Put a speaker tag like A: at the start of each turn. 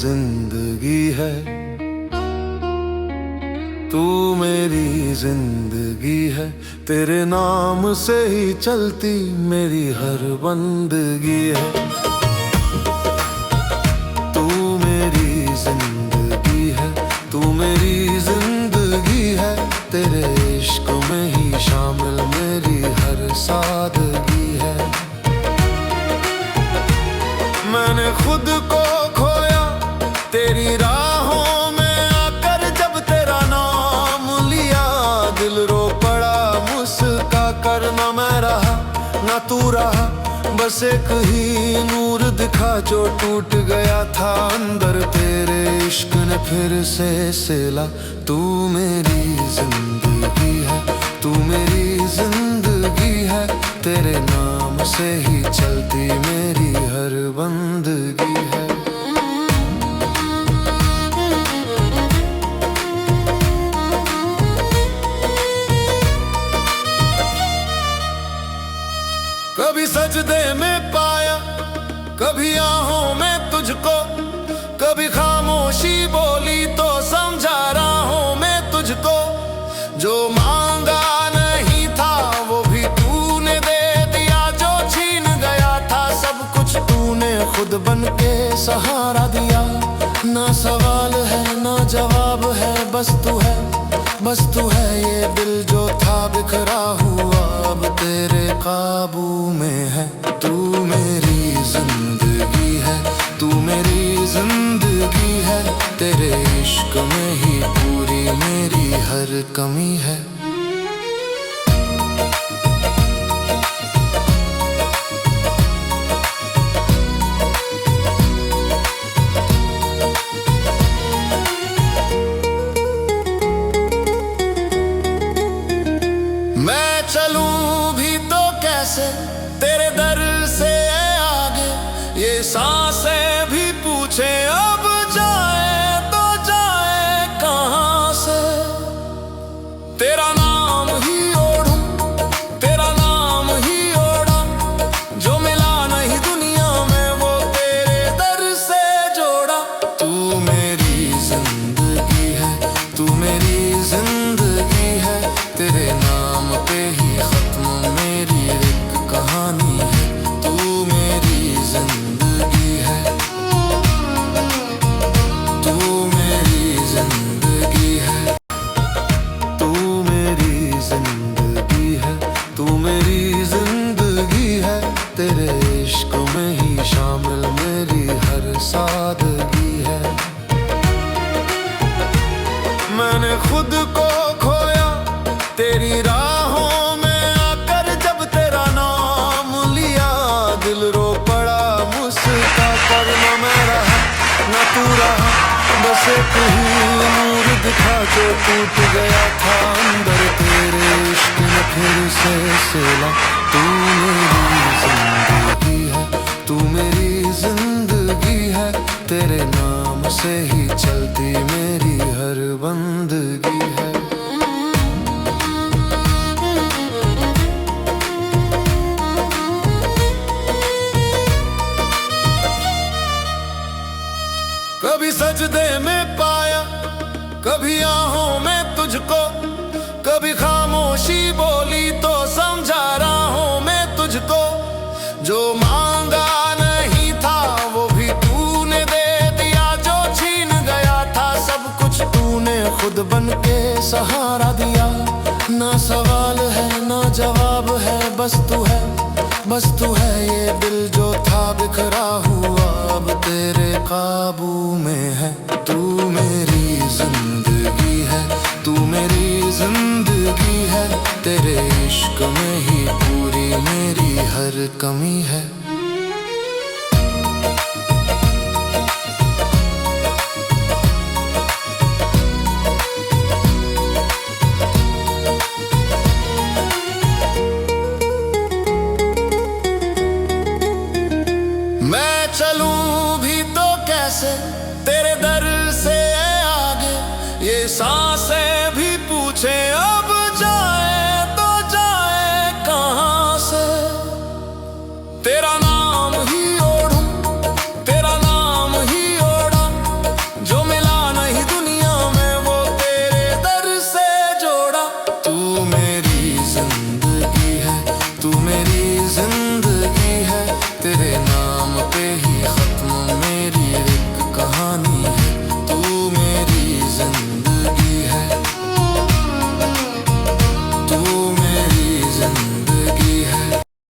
A: जिंदगी है, तू मेरी जिंदगी है। तेरे नाम से ही चलती मेरी हर बंदगी है। तू मेरी जिंदगी है, तू मेरी जिंदगी है। तेरे इश्क में ही शामिल मेरी हर सादगी है। मैंने खुद को खोया तेरी राहों में आकर, जब तेरा नाम लिया दिल रो पड़ा मुस्का कर। ना मैं रहा ना तू रहा, बस एक ही नूर दिखा जो टूट गया था अंदर। तेरे इश्क ने फिर से सिला। तू मेरी जिंदगी है, तू मेरी जिंदगी है। तेरे नाम से ही चलती मेरी हर बंदगी है। कभी सजदे में पाया, कभी आहों में तुझको, कभी खामोशी बोली तो समझा राहों में तुझको। जो मांगा नहीं था वो भी तूने दे दिया, जो छीन गया था सब कुछ तूने खुद बन के सहारा दिया। ना सवाल है ना जवाब है, बस तू है, बस तू है। ये दिल जो था बिखरा हुआ अब तेरे काबू में है। तू मेरी जिंदगी है, तू मेरी जिंदगी है। तेरे इश्क में ही पूरी मेरी हर कमी है। मैं चलूं भी तो कैसे तेरे दर से आगे, ये सांसें भी पूछे अब जाए तो जाए कहां से। तेरा नाम ही ओढ़ूं, तेरा नाम ही ओढ़ा, जो मिला नहीं दुनिया में वो तेरे दर से जोड़ा। तू मेरी जिंदगी है, तू मेरी जिंदगी है। तेरे नाम पे ही खत्म मेरी एक कहानी है। तू मेरी जिंदगी है, तू मेरी जिंदगी है। तू मेरी जिंदगी है, तू मेरी जिंदगी है। तेरे इश्क में ही शामिल मेरी हर सादगी है। मैंने खुद को खोया तेरी राहों में आकर, जब तेरा नाम लिया दिल रो पड़ा मुस्का कर। ना मैं रहा ना तू रहा, बस एक ही नूर दिखा जो टूट गया था अंदर। तेरे इश्क ने फिर से सिला। तू मेरी जिंदगी है, तू मेरी जिंदगी है। तेरे नाम से ही चलती मेरी हर बंदगी है। कभी सजदे में पाया, कभी आहों में तुझको, कभी खामोशी बोली तो समझा राहों में तुझको। जो मांगा नहीं था वो भी तूने दे दिया, जो छीन गया था सब कुछ तूने खुद बन के सहारा दिया। ना सवाल है ना जवाब है, बस तू है, बस तू है। ये दिल जो था बिखरा हुआ अब तेरे काबू में है। तू मेरी जिंदगी है, तू मेरी जिंदगी है। तेरे इश्क में ही पूरी मेरी हर कमी है।